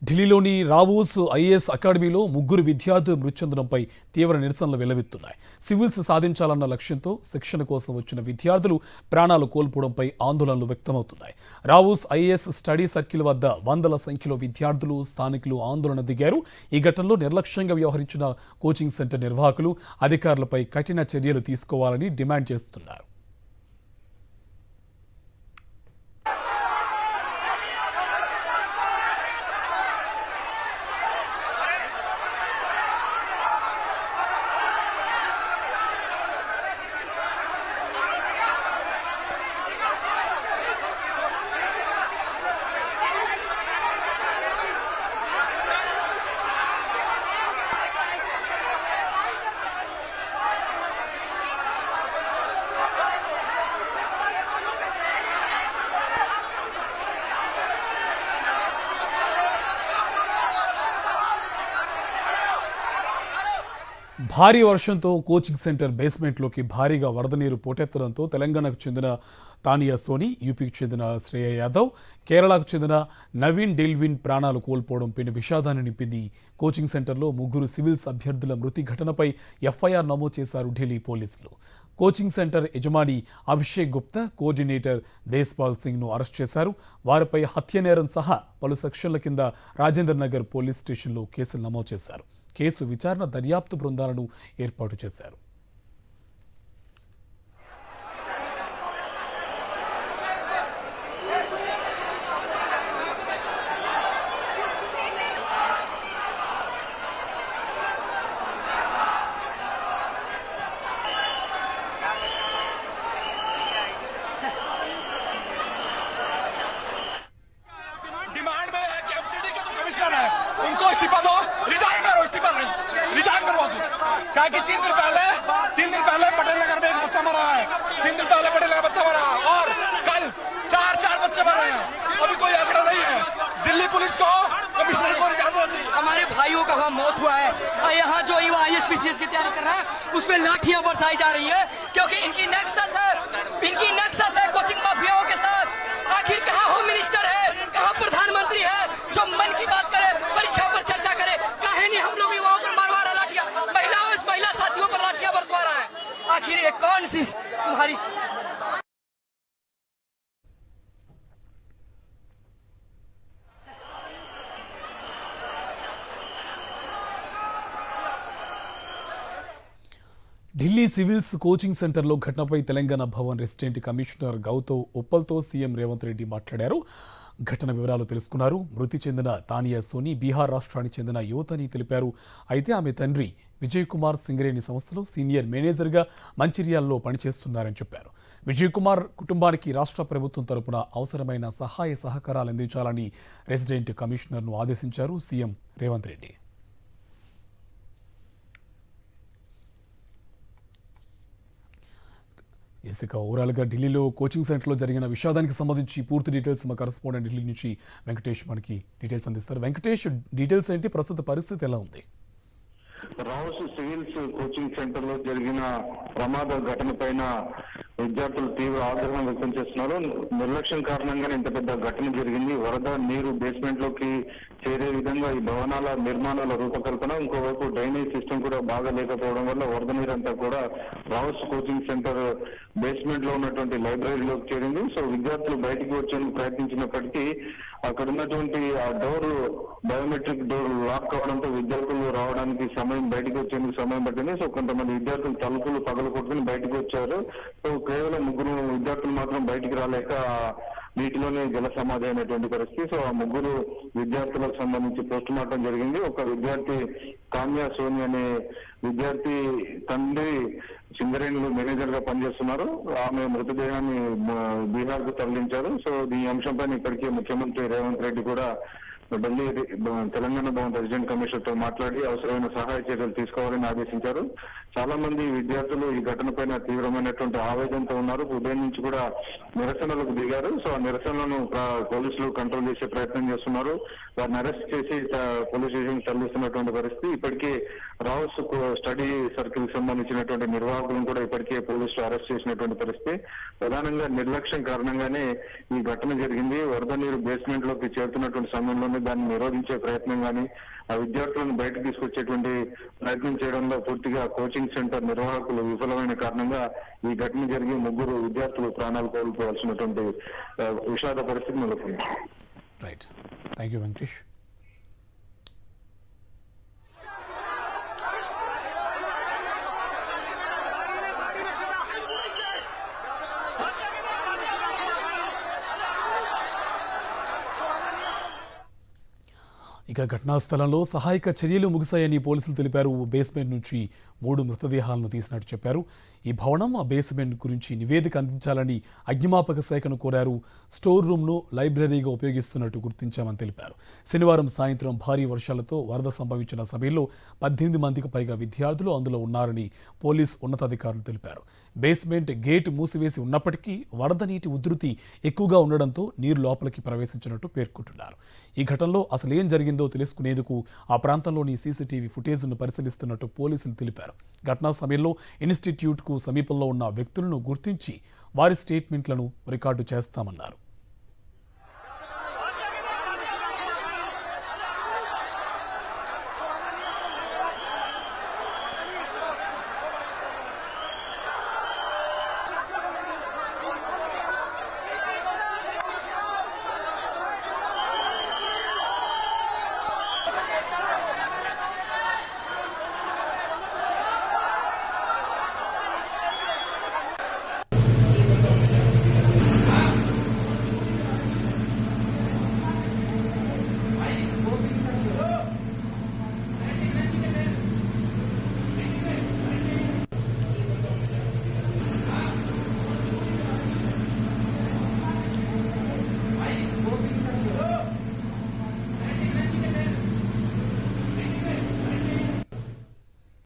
ఢిల్లీలోని రావూస్ ఐఏఎస్ అకాడమీలో ముగ్గురు విద్యార్థులు మృతి చెందడంపై తీవ్ర నిరసనలు వెల్లువెత్తున్నాయి. సివిల్స్ సాధించాలన్న లక్ష్యంతో శిక్షణ కోసం వచ్చిన విద్యార్థులు ప్రాణాలు కోల్పోవడంపై ఆందోళనలు వ్యక్తమవుతున్నాయి. రావూస్ ఐఏఎస్ స్టడీ సర్కిల్ వద్ద వందల సంఖ్యలో విద్యార్థులు, స్థానికులు ఆందోళన దిగారు. ఈ ఘటనలో నిర్లక్ష్యంగా వ్యవహరించిన కోచింగ్ సెంటర్ నిర్వాహకులు, అధికారులపై కఠిన చర్యలు తీసుకోవాలని డిమాండ్ చేస్తున్నారు. భారీ వర్షంతో కోచింగ్ సెంటర్ బేస్మెంట్లోకి భారీగా వరద నీరు పోటెత్తడంతో తెలంగాణకు చెందిన తానియా సోని, యూపీకి చెందిన శ్రేయ యాదవ్, కేరళకు చెందిన నవీన్ డెల్విన్ ప్రాణాలు కోల్పోవడంపై విషాదాన్ని నింపింది. కోచింగ్ సెంటర్లో ముగ్గురు సివిల్స్ అభ్యర్థుల మృతి ఘటనపై ఎఫ్ఐఆర్ నమోదు చేశారు ఢిల్లీ పోలీసులు. కోచింగ్ సెంటర్ యజమాని అభిషేక్ గుప్తా, కోఆర్డినేటర్ దేశ్పాల్ సింగ్ను అరెస్ట్ చేశారు. వారిపై హత్యనేరం సహా పలు సెక్షన్ల కింద రాజేంద్ర నగర్ పోలీస్ స్టేషన్లో కేసులు నమోదు చేశారు. కేసు విచారణ దర్యాప్తు బృందాలను ఏర్పాటు చేశారు. डिमांड में है कि एफसीडी का जो कमिश्नर है उनको इस्तीफा दो, रिजाइन करो, इस्तीफा नहीं रिजाइन करवा दो। क्या कि 3 दिन पहले पटेल नगर में एक बच्चा मरा है, 3 दिन पहले पटेल नगर बच्चा मरा है और कल चार बच्चे मरे हैं, अभी कोई आंकड़ा नहीं है। दिल्ली पुलिस को कमिश्नर को रिजाइन देना चाहिए। हमारे भाइयों का वहाँ मौत हुआ है और यहाँ जो युवा ISPCS की तैयारी कर रहा है उसमें लाठियां बरसाई जा रही है क्योंकि इनकी नेक्सस है कोचिंग माफियाओं के साथ। आखिर कहाँ होम मिनिस्टर है, कहाँ प्रधानमंत्री है जो मन की बात करे, परीक्षा पर चर्चा करे? काहे नहीं हम लोग युवाओं पर मारवा रहा लाठियां, महिला साथियों पर लाठियां बरसवा रहा है? आखिर ये कौन सी तुम्हारी ఢిల్లీ సివిల్స్ కోచింగ్ సెంటర్లో ఘటనపై తెలంగాణ భవన్ రెసిడెంట్ కమిషనర్ గౌతమ్ ఉప్పల్తో సీఎం రేవంత్ రెడ్డి మాట్లాడారు. ఘటన వివరాలు తెలుసుకున్నారు. మృతి చెందిన తానియా సోని బీహార్ రాష్ట్రానికి చెందిన యువతని తెలిపారు. అయితే ఆమె తండ్రి విజయ్ కుమార్ సింగరేణి సంస్థలో సీనియర్ మేనేజర్గా మంచిర్యాలలో పనిచేస్తున్నారని చెప్పారు. విజయ్ కుమార్ కుటుంబానికి రాష్ట్ర ప్రభుత్వం తరపున అవసరమైన సహాయ సహకారాలు అందించాలని రెసిడెంట్ కమిషనర్ను ఆదేశించారు సీఎం రేవంత్ రెడ్డి. ఇక ఓవరాల్గా ఢిల్లీలో కోచింగ్ సెంటర్లో జరిగిన విషాదానికి సంబంధించి పూర్తి డీటెయిల్స్ మా కరెస్పాండెంట్ ఢిల్లీ నుంచి వెంకటేష్ మనకి డీటెయిల్స్ అందిస్తారు. వెంకటేష్, డీటెయిల్స్ ఏంటి, ప్రస్తుత పరిస్థితి ఎలా ఉంది? రావుస్ సివిల్స్ కోచింగ్ సెంటర్ లో జరిగిన ప్రమాద ఘటన పైన విద్యార్థులు తీవ్ర ఆగ్రహం వ్యక్తం చేస్తున్నారు. నిర్లక్ష్యం కారణంగానే ఇంత పెద్ద ఘటన జరిగింది. వరద నీరు బేస్మెంట్ లోకి చేరే విధంగా ఈ భవనాల నిర్మాణాల రూపకల్పన, ఇంకోవైపు డ్రైనేజ్ సిస్టమ్ కూడా బాగా లేకపోవడం వల్ల వరద నీరు అంతా కూడా రావుస్ కోచింగ్ సెంటర్ బేస్మెంట్ లో ఉన్నటువంటి లైబ్రరీలోకి చేరింది. సో విద్యార్థులు బయటికి వచ్చేందుకు ప్రయత్నించినప్పటికీ అక్కడ ఉన్నటువంటి ఆ డోర్, బయోమెట్రిక్ డోర్ లాక్ కావడంతో విద్యార్థులు రావడానికి బయటకు వచ్చేందుకు సమయం పట్టింది. సో కొంతమంది విద్యార్థులు తలుపులు పగలగొట్టుకుని బయటకు వచ్చారు. సో కేవలం 3 విద్యార్థులు మాత్రం బయటికి రాలేక వీటిలోనే జల సమాధి అయినటువంటి పరిస్థితి. సో ఆ 3 విద్యార్థులకు సంబంధించి పోస్ట్ మార్టం జరిగింది. ఒక విద్యార్థి తానియా సోని అనే విద్యార్థి తండ్రి సింగరేణిలో మేనేజర్ గా పనిచేస్తున్నారు. ఆమె మృతదేహాన్ని బీహార్ కు తరలించారు. సో ఈ అంశంపైన ఇప్పటికే ముఖ్యమంత్రి రేవంత్ రెడ్డి కూడా ఢిల్లీ తెలంగాణ భవన్ రెసిడెంట్ కమిషనర్ తో మాట్లాడి అవసరమైన సహాయ చర్యలు తీసుకోవాలని ఆదేశించారు. చాలా మంది విద్యార్థులు ఈ ఘటన పైన తీవ్రమైనటువంటి ఆవేదనతో ఉన్నారు. ఉదయం నుంచి కూడా నిరసనలకు దిగారు. సో ఆ నిరసనలను పోలీసులు కంట్రోల్ చేసే ప్రయత్నం చేస్తున్నారు. వారిని అరెస్ట్ చేసి పోలీస్ స్టేషన్ తరలిస్తున్నటువంటి పరిస్థితి. ఇప్పటికే రావుస్ స్టడీ సర్కిల్ సంబంధించినటువంటి నిర్వాహకులను కూడా ఇప్పటికే పోలీసులు అరెస్ట్ చేసినటువంటి పరిస్థితి. ప్రధానంగా నిర్లక్ష్యం కారణంగానే ఈ ఘటన జరిగింది. వరద నీరు బేస్మెంట్ లోకి చేరుతున్నటువంటి సమయంలోనే దాన్ని నిరోధించే ప్రయత్నం కానీ ఆ విద్యార్థులను బయటకు తీసుకొచ్చేటువంటి ప్రయత్నం చేయడంలో పూర్తిగా కోచింగ్ సెంటర్ నిర్వాహకులు విఫలమైన కారణంగా ఈ ఘటన జరిగి 3 విద్యార్థులు ప్రాణాలు కోల్పోవాల్సినటువంటి విషాద పరిస్థితి నెలకొంది. Right, thank you Venkatesh. ఇక ఘటనా స్థలంలో సహాయక చర్యలు ముగిశాయని పోలీసులు తెలిపారు. బేస్మెంట్ నుంచి 3 మృతదేహాలను తీసినట్టు చెప్పారు. ఈ భవనం ఆ బేస్మెంట్ గురించి నివేదిక అందించాలని అగ్నిమాపక శాఖను కోరారు. స్టోర్ రూమ్ను లైబ్రరీగా ఉపయోగిస్తున్నట్టు గుర్తించామని తెలిపారు. శనివారం సాయంత్రం భారీ వర్షాలతో వరద సంభవించిన సమయంలో 18 మందికి పైగా విద్యార్థులు అందులో ఉన్నారని పోలీస్ ఉన్నతాధికారులు తెలిపారు. బేస్మెంట్ గేట్ మూసివేసి ఉన్నప్పటికీ వరద నీటి ఉధృతి ఎక్కువగా ఉండడంతో నీరు లోపలికి ప్రవేశించినట్టు పేర్కొంటున్నారు. ఈ ఘటనలో అసలు ఏం జరిగిందో తెలుసుకునేందుకు ఆ ప్రాంతంలోని సీసీటీవీ ఫుటేజ్ను పరిశీలిస్తున్నట్టు పోలీసులు తెలిపారు. ఘటనా సమయంలో ఇన్స్టిట్యూట్కు సమీపంలో ఉన్న వ్యక్తులను గుర్తించి వారి స్టేట్మెంట్లను రికార్డు చేస్తామన్నారు.